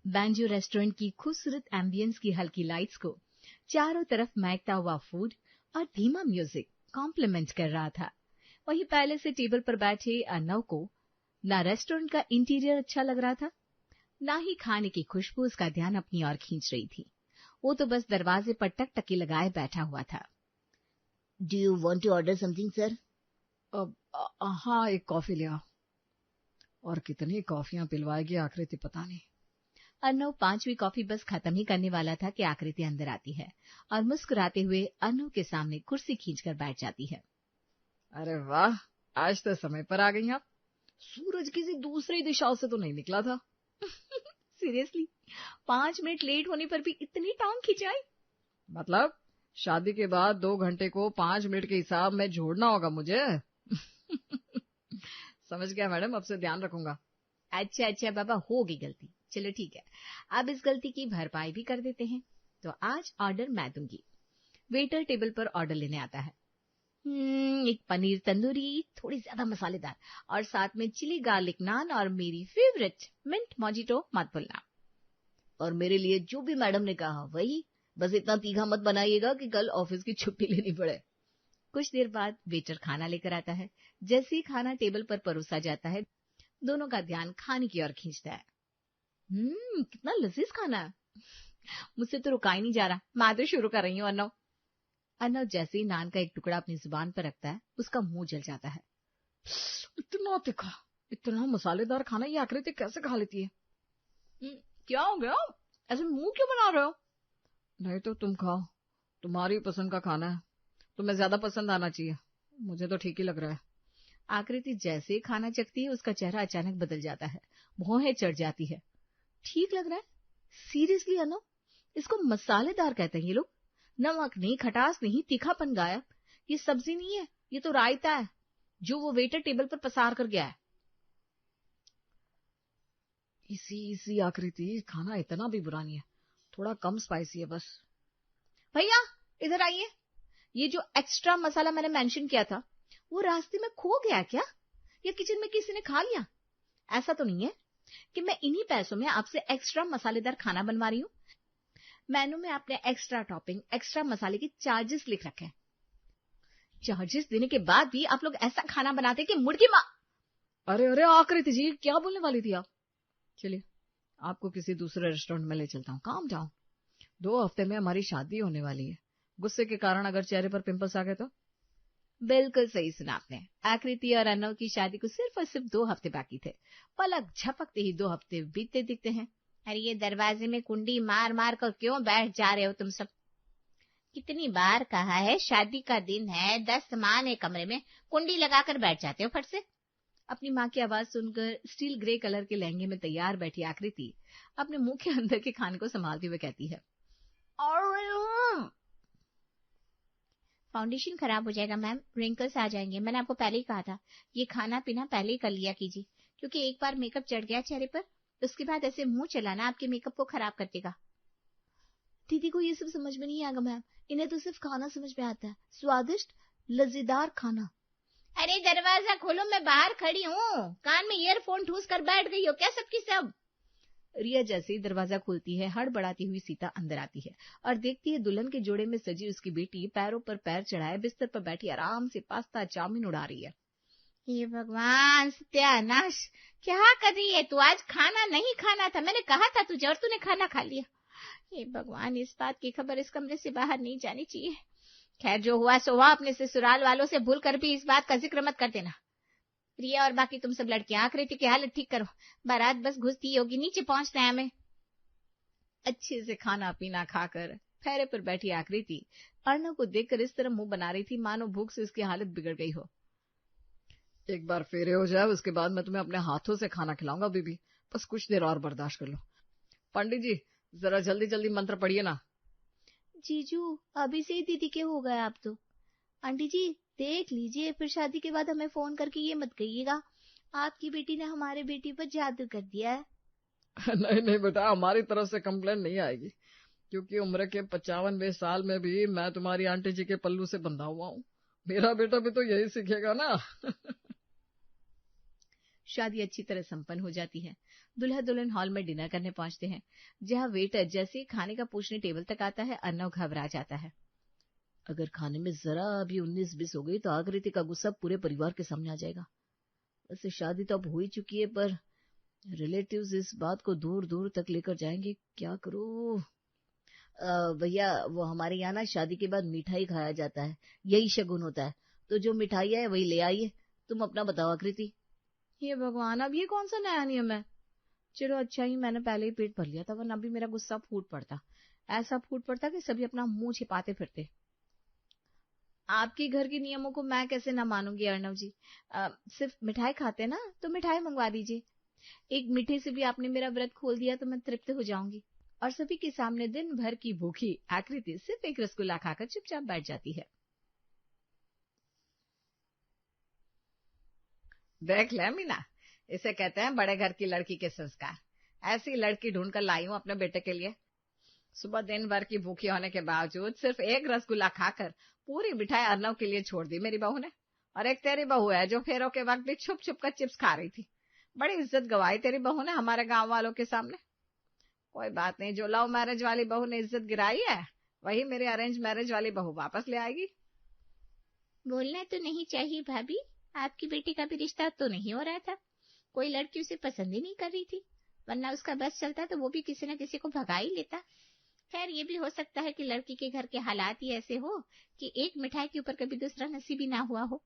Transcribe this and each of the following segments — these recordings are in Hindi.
बैंजो रेस्टोरेंट की खूबसूरत एम्बियंस की हल्की लाइट्स को चारों तरफ महकता हुआ फूड और धीमा म्यूजिक कॉम्प्लीमेंट कर रहा था। वहीं पहले से टेबल पर बैठे अर्नव को ना रेस्टोरेंट का इंटीरियर अच्छा लग रहा था, ना ही खाने की खुशबू उसका ध्यान अपनी ओर खींच रही थी। वो तो बस दरवाजे पर टकटकी लगाए बैठा हुआ था। Do you want to order something sir? हाँ, एक कॉफी ले आओ। और कितनी कॉफियां पिलवाएगी आकृति पता नहीं। अर्नव 5वीं कॉफी बस खत्म ही करने वाला था कि आकृति अंदर आती है और मुस्कुराते हुए अर्नव के सामने कुर्सी खींचकर बैठ जाती है। अरे वाह, आज तो समय पर आ गई आप। सूरज किसी दूसरी दिशाओं से तो नहीं निकला था। सीरियसली 5 मिनट लेट होने पर भी इतनी टांग खिंचाई? मतलब शादी के बाद 2 घंटे को 5 मिनट के हिसाब में जोड़ना होगा मुझे। समझ गया मैडम, अब से ध्यान रखूंगा। अच्छा बाबा, हो गई गलती। चलो ठीक है, अब इस गलती की भरपाई भी कर देते हैं। तो आज ऑर्डर मैं दूंगी। वेटर टेबल पर ऑर्डर लेने आता है। एक पनीर तंदूरी, थोड़ी ज्यादा मसालेदार, और साथ में चिली गार्लिक नान और मेरी फेवरेट मिंट मोजिटो मत भूलना। और मेरे लिए जो भी मैडम ने कहा वही, बस इतना तीखा मत बनाइएगा कि कल ऑफिस की छुट्टी लेनी पड़े। कुछ देर बाद वेटर खाना लेकर आता है। जैसे ही खाना टेबल पर परोसा जाता है, दोनों का ध्यान खाने की ओर खींचता है। कितना लजीज खाना है। मुझसे तो रुका ही नहीं जा रहा, मैं तो शुरू कर रही हूँ। अर्नव जैसे ही नान का एक टुकड़ा अपनी जुबान पर रखता है, उसका मुंह जल जाता है। इतना तीखा, इतना मसालेदार खाना ये आकृति कैसे खा लेती है? क्या हो गया, ऐसे मुंह क्यों बना रहे हो? नहीं तो तुम खाओ, तुम्हारी पसंद का खाना है, तुम्हें ज्यादा पसंद आना चाहिए। मुझे तो ठीक ही लग रहा है। आकृति जैसे ही खाना चखती है, उसका चेहरा अचानक बदल जाता है, भौहें चढ़ जाती है। ठीक लग रहा है? सीरियसली अर्नव, इसको मसालेदार कहते हैं ये लोग। नमक नहीं, खटास नहीं, तीखापन गायब। ये सब्जी नहीं है, ये तो रायता है जो वो वेटर टेबल पर पसार कर गया है। इसी आकृति, खाना इतना भी बुरा नहीं है, थोड़ा कम स्पाइसी है बस। भैया इधर आइए, ये जो एक्स्ट्रा मसाला मैंने मेंशन किया था वो रास्ते में खो गया क्या, या किचन में किसी ने खा लिया? ऐसा तो नहीं है कि मैं इन्हीं पैसों में आपसे एक्स्ट्रा मसालेदार खाना बनवा रही हूँ। मेनू में आपने एक्स्ट्रा टॉपिंग, एक्स्ट्रा मसाले के चार्जेस लिख रखे हैं। चार्जेस देने के बाद भी आप लोग ऐसा खाना बनाते कि मुर्गी माँ। अरे आकृति जी, क्या बोलने वाली थी आप? चलिए, आपको किसी दूसरे रेस्टोरेंट में ले चलता हूँ, काम डाउन। 2 हफ्ते में हमारी शादी होने वाली है। गुस्से के कारण अगर चेहरे पर पिंपल्स आ गए तो? बिल्कुल सही सुना आपने। आकृति और अर्नव की शादी को सिर्फ और सिर्फ 2 हफ्ते बाकी थे। पलक झपकते ही 2 हफ्ते बीतते दिखते हैं। अरे ये दरवाजे में कुंडी मार मार कर क्यों बैठ जा रहे हो तुम सब? कितनी बार कहा है, शादी का दिन है, 10 सामान है कमरे में, कुंडी लगाकर बैठ जाते हो फट से। अपनी माँ की आवाज सुनकर स्टील ग्रे कलर के लहंगे में तैयार बैठी आकृति अपने मुंह के अंदर के खाने को संभालते हुए कहती है, फाउंडेशन खराब हो जाएगा मैम, रिंकल्स आ जाएंगे। मैंने आपको पहले ही कहा था ये खाना पीना पहले ही कर लिया कीजिए, क्योंकि एक बार मेकअप चढ़ गया चेहरे पर, उसके बाद ऐसे मुंह चलाना आपके मेकअप को खराब कर देगा। दीदी को ये सब समझ में नहीं आएगा मैम, इन्हें तो सिर्फ खाना समझ में आता है, स्वादिष्ट लजीदार खाना। अरे दरवाजा खोलो, मैं बाहर खड़ी हूँ, कान में ईयरफोन ठूस कर बैठ गई हो क्या सबकी सब? रिया जैसे ही दरवाजा खोलती है, हड़बड़ाती हुई सीता अंदर आती है और देखती है दुल्हन के जोड़े में सजी उसकी बेटी पैरों पर पैर चढ़ाए बिस्तर पर बैठी आराम से पास्ता चाउमीन उड़ा रही है। ये भगवान, सत्यानाश, क्या कर रही है तू? आज खाना नहीं खाना था, मैंने कहा था तुझे और तूने खाना खा लिया। ये भगवान, इस बात की खबर इस कमरे से बाहर नहीं जानी चाहिए। खैर जो हुआ सो हुआ, अपने ससुराल वालों से भूल कर भी इस बात का जिक्र मत कर देना। रिया और बाकी तुम सब लड़कियां आकृति की हालत ठीक करो, बारात बस घुसती होगी, नीचे पहुंचते हैं हमें। अच्छे से खाना पीना खाकर फेरे पर बैठी आकृति अर्नव को देखकर इस तरह मुंह बना रही थी मानो भूख से उसकी हालत बिगड़ गई हो। एक बार फेरे हो जाए उसके बाद मैं तुम्हें अपने हाथों से खाना खिलाऊंगा बीबी, बस कुछ देर और बर्दाश्त कर लो। पंडित जी जरा जल्दी जल्दी मंत्र पढ़िए ना। जीजू अभी से ही दीदी के हो गए आप तो। आंटी जी देख लीजिए, फिर शादी के बाद हमें फोन करके ये मत कहिएगा आपकी बेटी ने हमारे बेटी पर जादू कर दिया है। नहीं बेटा, हमारी तरफ से कंप्लेंट नहीं आएगी, क्योंकि उम्र के 55वें साल में भी मैं तुम्हारी आंटी जी के पल्लू से बंधा हुआ हूँ। मेरा बेटा भी तो यही सीखेगा ना। शादी अच्छी तरह संपन्न हो जाती है। दुल्हा दुल्हन हॉल में डिनर करने पहुंचते हैं, जहां वेटर जैसे ही खाने का पूछने टेबल तक आता है, अर्नव घबरा जाता है। अगर खाने में जरा भी 19-20 हो गई तो आकृति का गुस्सा पूरे परिवार के सामने आ जाएगा। वैसे शादी तो अब हो ही चुकी है, पर रिलेटिव्स इस बात को दूर दूर तक लेकर जाएंगे, क्या करूं? भैया, वो हमारे यहाँ ना शादी के बाद मिठाई खाया जाता है, यही शगुन होता है, तो जो मिठाई है वही ले आइए। तुम अपना बताओ आकृति। ये भगवान, अब ये कौन सा नया नियम है? चलो अच्छा ही मैंने पहले ही पेट भर लिया था, वरना अभी मेरा गुस्सा फूट पड़ता, ऐसा फूट पड़ता कि सभी अपना मुंह छिपाते फिरते। आपके घर के नियमों को मैं कैसे ना मानूंगी अर्णव जी। सिर्फ मिठाई खाते ना, तो मिठाई मंगवा दीजिए। एक मीठे से भी आपने मेरा व्रत खोल दिया तो मैं तृप्त हो जाऊंगी। और सभी के सामने दिन भर की भूखी आकृति सिर्फ एक रसगुल्ला खाकर चुपचाप बैठ जाती है। देख ले मीना, इसे कहते हैं बड़े घर की लड़की के संस्कार। ऐसी लड़की ढूंढकर लाई हूं अपने बेटे के लिए। सुबह दिन भर की भूखी होने के बावजूद सिर्फ एक रसगुल्ला खाकर पूरी मिठाई अर्नव के लिए छोड़ दी मेरी बहू ने। और एक तेरी बहू है जो फेरों के वक्त भी छुप छुप कर चिप्स खा रही थी। बड़ी इज्जत गवाई तेरी बहू ने हमारे गांव वालों के सामने। कोई बात नहीं, जो लव मैरिज वाली बहू ने इज्जत गिराई है, वही मेरी अरेंज मैरिज वाली बहू वापस ले आएगी। बोलना तो नहीं चाहिए भाभी, आपकी बेटी का भी रिश्ता तो नहीं हो रहा था, कोई लड़की उसे पसंद ही नहीं कर रही थी, वरना उसका बस चलता तो वो भी किसी न किसी को भगा ही लेता। खैर ये भी हो सकता है कि लड़की के घर के हालात ही ऐसे हो कि एक मिठाई के ऊपर कभी दूसरा नसीब ही ना हुआ हो।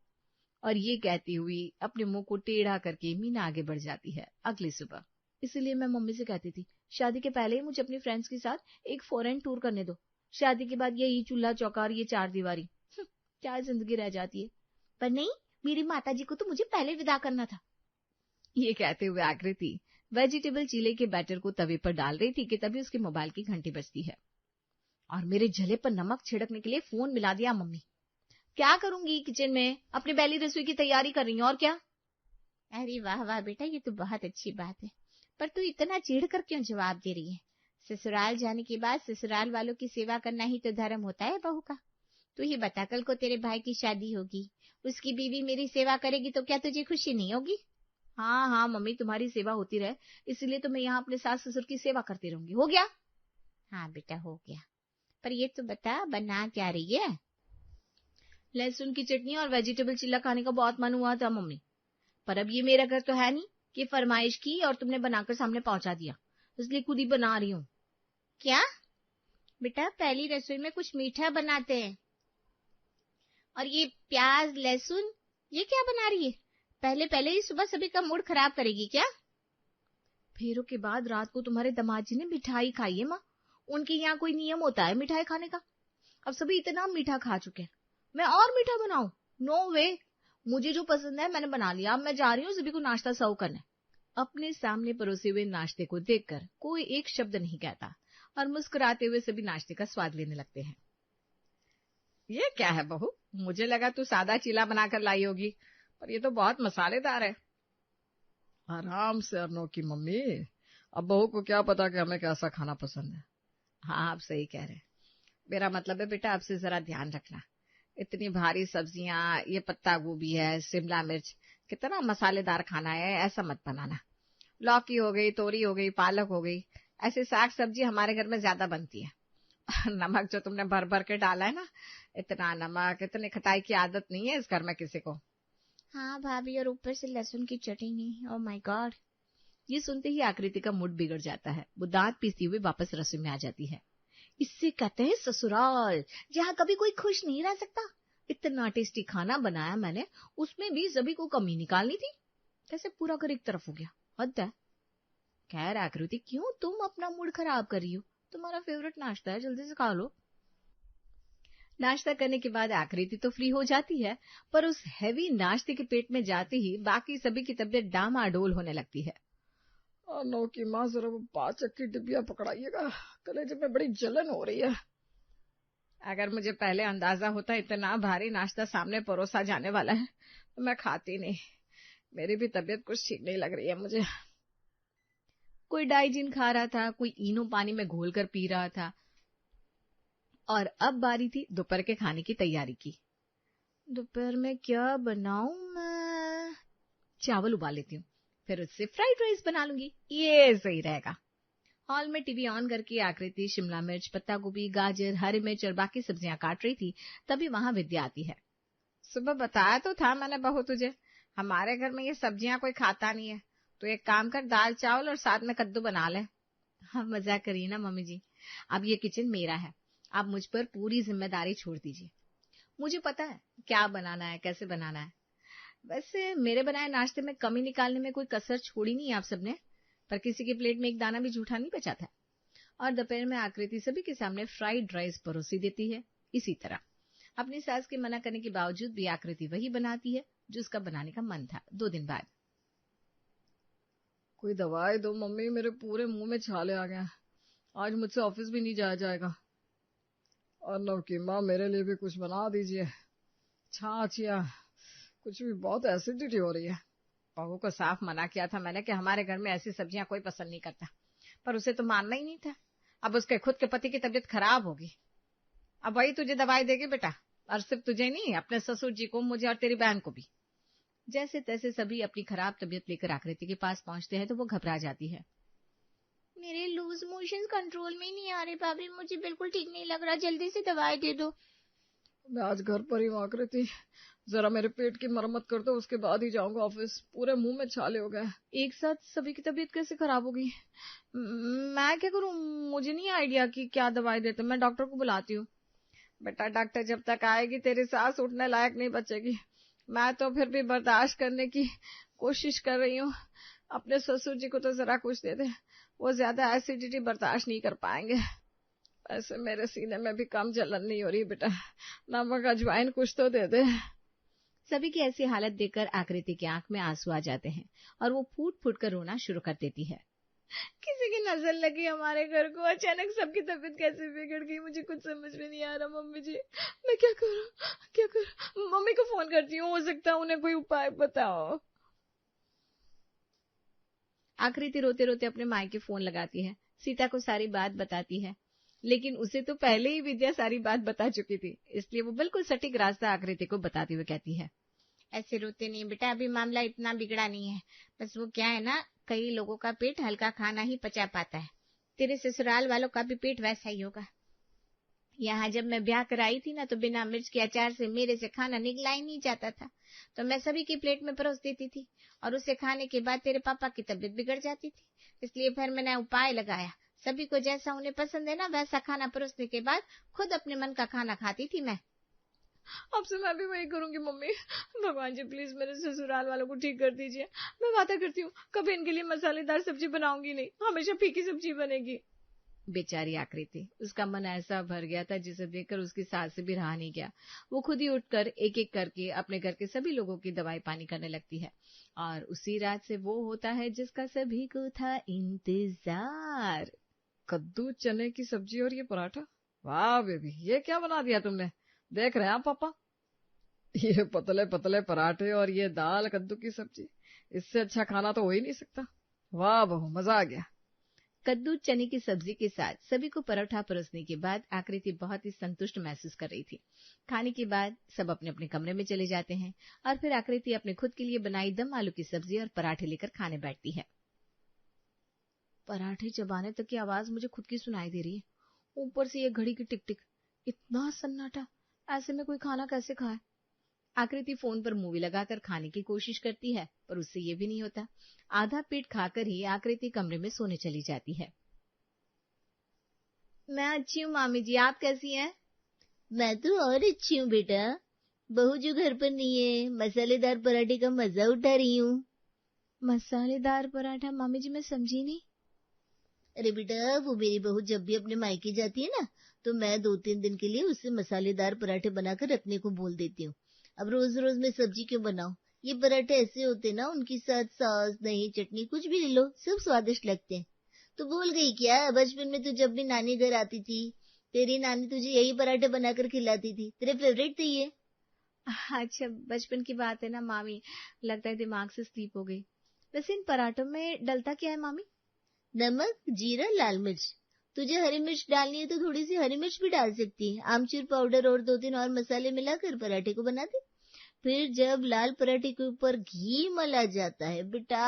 और ये कहती हुई अपने मुंह को टेढ़ा करके मीना आगे बढ़ जाती है। अगली सुबह, इसलिए मैं मम्मी से कहती थी, शादी के पहले ही मुझे अपनी फ्रेंड्स के साथ एक फॉरेन टूर करने दो। शादी के बाद यही चूल्हा चौका और ये चार दीवारी, क्या जिंदगी रह जाती है। पर नहीं, मेरी माता जी को तो मुझे पहले विदा करना था। ये कहते हुए आकृति वेजिटेबल चीले के बैटर को तवे पर डाल रही थी कि तभी उसके मोबाइल की घंटी बजती है। और मेरे जले पर नमक छिड़कने के लिए फोन मिला दिया मम्मी। क्या करूंगी किचन में, अपनी पहली रसोई की तैयारी कर रही हूँ, और क्या। अरे वाह वाह बेटा, ये तो बहुत अच्छी बात है, पर तू इतना चिढ़ कर क्यों जवाब दे रही है? ससुराल जाने के बाद ससुराल वालों की सेवा करना ही तो धर्म होता है बहू का। तू ही बता, कल को तेरे भाई की शादी होगी, उसकी बीवी मेरी सेवा करेगी तो क्या तुझे खुशी नहीं होगी? हाँ हाँ मम्मी, तुम्हारी सेवा होती रहे, इसलिए तो मैं यहाँ अपने सास ससुर की सेवा करती रहूंगी। हो गया? हाँ बेटा हो गया, पर ये तो बता बना क्या रही है? लहसुन की चटनी और वेजिटेबल चिल्ला खाने का बहुत मन हुआ था मम्मी, पर अब ये मेरा घर तो है नहीं कि फरमाइश की और तुमने बनाकर सामने पहुंचा दिया, इसलिए खुद ही बना रही हूँ। क्या बेटा, पहली रसोई में कुछ मीठा बनाते हैं और ये प्याज लहसुन ये क्या बना रही है? पहले पहले ही सुबह सभी का मूड खराब करेगी क्या? फेरों के बाद रात को तुम्हारे दामाद जी ने मिठाई खाई है माँ, उनके यहाँ कोई नियम होता है मिठाई खाने का? अब सभी इतना मीठा खा चुके हैं, मैं और मीठा बनाऊं? नो वे, मुझे जो पसंद है मैंने बना लिया, अब मैं जा रही हूँ सभी को नाश्ता सर्व करने। अपने सामने परोसे हुए नाश्ते को देखकर कोई एक शब्द नहीं कहता और मुस्कुराते हुए सभी नाश्ते का स्वाद लेने लगते हैं। ये क्या है बहू, मुझे लगा तू सादा चीला बनाकर लाई होगी, पर ये तो बहुत मसालेदार है। आराम से अर्नो की मम्मी, अब बहू को क्या पता कि हमें कैसा खाना पसंद है। हाँ आप सही कह रहे हैं, मेरा मतलब है बेटा आपसे जरा ध्यान रखना, इतनी भारी सब्जियां, ये पत्ता गोभी है, शिमला मिर्च, कितना मसालेदार खाना है, ऐसा मत बनाना। लौकी हो गई, तोरी हो गई, पालक हो गई, ऐसी साग सब्जी हमारे घर में ज्यादा बनती है। नमक जो तुमने भर भर के डाला है ना, इतना नमक, इतनी खटाई की आदत नहीं है इस घर में किसी को। हाँ भाभी, और ऊपर से लहसुन की चटनी, ओह माय गॉड। ये सुनते ही आकृति का मूड बिगड़ जाता है, वो दांत पीसती हुई वापस रसोई में आ जाती है। इससे कहते हैं ससुराल, जहाँ कभी कोई खुश नहीं रह सकता। इतना टेस्टी खाना बनाया मैंने, उसमें भी सभी को कमी निकालनी थी, कैसे पूरा घर एक तरफ हो गया, हद है। खैर आकृति, क्यों तुम अपना मूड खराब कर रही हो, तुम्हारा फेवरेट नाश्ता है, जल्दी से खा लो। नाश्ता करने के बाद आकृति तो फ्री हो जाती है, पर उस हैवी नाश्ते के पेट में जाते ही बाकी सभी की तबीयत डामाडोल होने लगती है। नो की माँ, जरा वो पाचक की डिब्बिया पकड़ाइएगा, कलेजे में बड़ी जलन हो रही है। अगर मुझे पहले अंदाजा होता इतना भारी नाश्ता सामने परोसा जाने वाला है तो मैं खाती नहीं, मेरी भी तबीयत कुछ ठीक नहीं लग रही है मुझे। कोई डाइजिन खा रहा था, कोई इनो पानी में घोलकर पी रहा था, और अब बारी थी दोपहर के खाने की तैयारी की। दोपहर में क्या बनाऊं मैं? चावल उबाल लेती हूँ, फिर उससे फ्राइड राइस बना लूंगी, ये सही रहेगा। हॉल में टीवी ऑन करके आकृति शिमला मिर्च, पत्ता गोभी, गाजर, हरी मिर्च और बाकी सब्जियां काट रही थी। तभी वहां विद्या आती है। सुबह बताया तो था मैंने बहू तुझे, हमारे घर में ये सब्जियां कोई खाता नहीं है, तो एक काम कर, दाल चावल और साथ में कद्दू बना ले। हाँ, मजाक करिए ना मम्मी जी, अब ये किचन मेरा है, आप मुझ पर पूरी जिम्मेदारी छोड़ दीजिए। मुझे पता है क्या बनाना है, कैसे बनाना है। वैसे मेरे बनाए नाश्ते में कमी निकालने में कोई कसर छोड़ी नहीं आप सबने, पर किसी के प्लेट में एक दाना भी झूठा नहीं बचा था। और दोपहर में आकृति सभी के सामने फ्राइड राइस परोसी देती है। इसी तरह अपनी सास के मना करने के बावजूद भी आकृति वही बनाती है जो उसका बनाने का मन था। 2 दिन बाद, कोई दवाई दो मम्मी, मेरे पूरे मुंह में छाले आ गए, आज मुझसे ऑफिस भी नहीं जाया जाएगा। और नौकी माँ, मेरे लिए भी कुछ बना दीजिए, छाछ या कुछ भी, बहुत एसिडिटी हो रही है। बहू को साफ मना किया था मैंने कि हमारे घर में ऐसी सब्जियां कोई पसंद नहीं करता, पर उसे तो मानना ही नहीं था। अब उसके खुद के पति की तबीयत खराब होगी, अब वही तुझे दवाई देगी बेटा, और सिर्फ तुझे नहीं, अपने ससुर जी को, मुझे और तेरी बहन को भी। जैसे तैसे सभी अपनी खराब तबीयत लेकर आकृति के पास पहुंचते हैं तो वो घबरा जाती है। मेरे लूज मोशन कंट्रोल में ही नहीं आ रहे भाभी, मुझे बिल्कुल ठीक नहीं लग रहा, जल्दी से दवाई दे दो। मैं आज घर पर ही हूँ आकृति, जरा मेरे पेट की मरम्मत कर दो, उसके बाद ही जाऊंगा ऑफिस। पूरे मुंह में छाले हो गए। एक साथ सभी की तबीयत कैसे खराब हो गई? मैं क्या करूं, मुझे नहीं आइडिया कि क्या दवाई देते, मैं डॉक्टर को बुलाती हूँ। बेटा, डॉक्टर जब तक आएगी तेरी सांस उठने लायक नहीं बचेगी। मैं तो फिर भी बर्दाश्त करने की कोशिश कर रही हूँ। अपने ससुर जी को तो जरा कुछ दे दे, वो ज्यादा एसिडिटी बर्दाश्त नहीं कर पाएंगे। ऐसे मेरे सीने में भी कम जलन नहीं हो रही बेटा, नमक अजवाइन कुछ तो दे दे। सभी की ऐसी हालत देखकर आकृति की आंख में आंसू आ जाते हैं और वो फूट फूट कर रोना शुरू कर देती है। किसी की नजर लगी हमारे घर को, अचानक सबकी तबीयत कैसे बिगड़ गई, मुझे कुछ समझ में नहीं आ रहा। मम्मी जी, मैं क्या करूं? मम्मी को फोन करती हूँ, हो सकता है उन्हें कोई उपाय बताओ। आकृति रोते रोते अपने मायके फोन लगाती है, सीता को सारी बात बताती है, लेकिन उसे तो पहले ही विद्या सारी बात बता चुकी थी, इसलिए वो बिल्कुल सटीक रास्ता आकृति को बताते हुए कहती है। ऐसे रोते नहीं बेटा, अभी मामला इतना बिगड़ा नहीं है, बस वो क्या है ना, कई लोगों का पेट हल्का खाना ही पचा पाता है, तेरे ससुराल वालों का भी पेट वैसा ही होगा। यहाँ जब मैं ब्याह कराई थी ना, तो बिना मिर्च के अचार से मेरे से खाना निकला ही नहीं जाता था, तो मैं सभी की प्लेट में परोस देती थी, और उसे खाने के बाद तेरे पापा की तबीयत बिगड़ जाती थी। इसलिए फिर मैंने उपाय लगाया, सभी को जैसा उन्हें पसंद है ना वैसा खाना परोसने के बाद खुद अपने मन का खाना खाती थी मैं। अब से मैं भी वही करूंगी मम्मी। भगवान जी प्लीज मेरे ससुराल वालों को ठीक कर दीजिए। मैं वादा करती हूँ कभी इनके लिए मसालेदार सब्जी बनाऊंगी नहीं, हमेशा फीकी सब्जी बनेगी। बेचारी आकृति, उसका मन ऐसा भर गया था जिसे देखकर उसकी सास से भी रहा नहीं गया। वो खुद ही उठकर एक एक करके अपने घर के सभी लोगों की दवाई पानी करने लगती है, और उसी रात से वो होता है जिसका सभी को था इंतजार। कद्दू, चने की सब्जी और ये पराठा, वाह बेबी, ये क्या बना दिया तुमने? देख रहे हैं पापा, ये पतले पतले पराठे और ये दाल कद्दू की सब्जी, इससे अच्छा खाना तो हो ही नहीं सकता। वाह बहू, मजा आ गया। कद्दू चने की सब्जी के साथ सभी को परोठा परोसने के बाद आकृति बहुत ही संतुष्ट महसूस कर रही थी। खाने के बाद सब अपने अपने कमरे में चले जाते हैं और फिर आकृति अपने खुद के लिए बनाई दम आलू की सब्जी और पराठे लेकर खाने बैठती है। पराठे चबाने तक की आवाज मुझे खुद की सुनाई दे रही है, ऊपर से ये घड़ी की टिक टिक, इतना सन्नाटा, ऐसे में कोई खाना कैसे खाए? आकृति फोन पर मूवी लगाकर खाने की कोशिश करती है, पर उससे ये भी नहीं होता। आधा पेट खाकर ही आकृति कमरे में सोने चली जाती है। मैं अच्छी हूँ मामी जी, आप कैसी हैं? मैं तो और अच्छी हूँ बेटा, बहू जो घर पर नहीं है, मसालेदार पराठे का मजा उठा रही हूँ। मसालेदार पराठा? मामी जी मैं समझी नहीं। अरे बेटा, वो मेरी बहू जब भी अपने मायके जाती है ना, तो मैं 2-3 दिन के लिए उससे मसालेदार पराठे बनाकर रखने को बोल देती हूँ। अब रोज रोज मैं सब्जी क्यों बनाऊं? ये पराठे ऐसे होते ना, उनके साथ सॉस, दही, चटनी कुछ भी ले लो, सब स्वादिष्ट लगते हैं। तो भूल गई क्या, बचपन में तो जब भी नानी घर आती थी, तेरी नानी तुझे यही पराठे बनाकर खिलाती थी, तेरे फेवरेट थे ये। अच्छा, बचपन की बात है ना मामी, लगता है दिमाग से स्लीप हो गई। वैसे इन पराठों में डलता क्या है मामी? नमक, जीरा, लाल मिर्च। तुझे हरी मिर्च डालनी है तो थोड़ी सी हरी मिर्च भी डाल सकती है। आमचूर पाउडर और 2-3 और मसाले मिलाकर पराठे को बना दे। फिर जब लाल पराठे के ऊपर घी मला जाता है बेटा,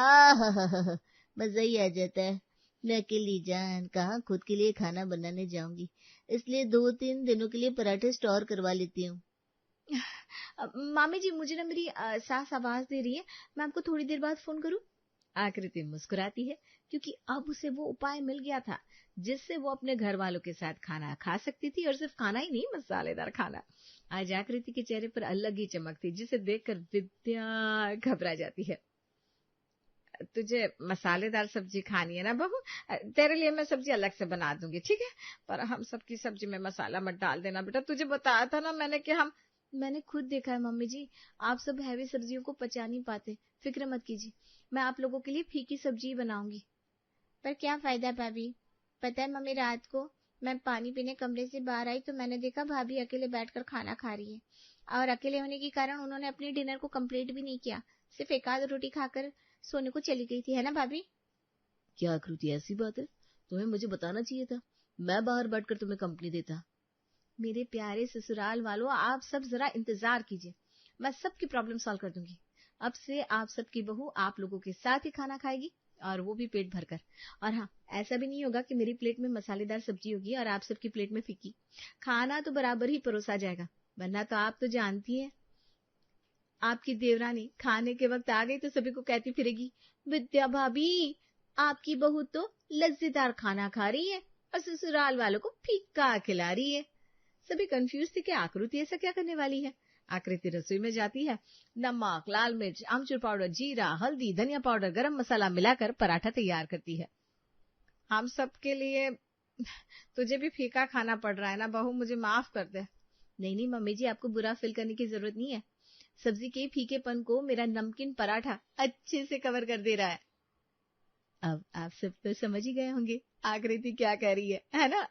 मजा ही आ जाता है। मैं अकेली जान कहाँ खुद के लिए खाना बनाने जाऊंगी, इसलिए 2-3 दिनों के लिए पराठे स्टोर करवा लेती हूँ। मामी जी, मुझे ना मेरी सास आवाज दे रही है, मैं आपको थोड़ी देर बाद फोन करूं? आकृति मुस्कुराती है, क्योंकि अब उसे वो उपाय मिल गया था जिससे वो अपने घर वालों के साथ खाना खा सकती थी, और सिर्फ खाना ही नहीं, मसालेदार खाना। आज आकृति के चेहरे पर अलग ही चमक थी, जिसे देखकर विद्या घबरा जाती है। तुझे मसालेदार सब्जी खानी है ना बहू? तेरे लिए मैं सब्जी अलग से बना दूंगी, ठीक है? पर हम सबकी सब्जी में मसाला मत डाल देना बेटा, तुझे बताया था ना मैंने कि हम। मैंने खुद देखा है मम्मी जी, आप सब हैवी सब्जियों को पचा नहीं पाते, फिक्र मत कीजिए, मैं आप लोगों के लिए फीकी सब्जी बनाऊंगी। पर क्या फायदा भाभी, पता है मम्मी, रात को मैं पानी पीने कमरे से बाहर आई तो मैंने देखा भाभी अकेले बैठकर खाना खा रही है, और अकेले होने के कारण उन्होंने अपने डिनर को कंप्लीट भी नहीं किया, सिर्फ एक आध रोटी खाकर सोने को चली गई थी, है ना भाभी? क्या आकृति, ऐसी बात है? तुम्हें मुझे बताना चाहिए था, मैं बाहर बैठकर तुम्हें कंपनी देता। मेरे प्यारे ससुराल वालों, आप सब जरा इंतजार कीजिए, मैं सबकी प्रॉब्लम सॉल्व कर दूंगी। अब से आप सबकी बहू आप लोगों के साथ ही खाना खाएगी, और वो भी पेट भरकर। और हाँ, ऐसा भी नहीं होगा कि मेरी प्लेट में मसालेदार सब्जी होगी और आप सबकी प्लेट में फीकी। खाना तो बराबर ही परोसा जाएगा, वरना तो आप तो जानती हैं, आपकी देवरानी खाने के वक्त आ गई तो सभी को कहती फिरेगी, विद्या भाभी आपकी बहू तो लज्जेदार खाना खा रही है और ससुराल वालों को फीका खिला रही है। सभी कंफ्यूज थे कि आकृति ऐसा क्या करने वाली है। आकृति रसोई में जाती है, नमक, लाल मिर्च, आमचूर पाउडर, जीरा, हल्दी, धनिया पाउडर, गरम मसाला मिलाकर पराठा तैयार करती है। हम सबके लिए तुझे भी फीका खाना पड़ रहा है ना बहू, मुझे माफ कर दे। नहीं नहीं मम्मी जी, आपको बुरा फील करने की जरूरत नहीं है, सब्जी के फीकेपन को मेरा नमकीन पराठा अच्छे से कवर कर दे रहा है। अब आप सब तो समझ ही गए होंगे आकृति क्या कह रही है ना?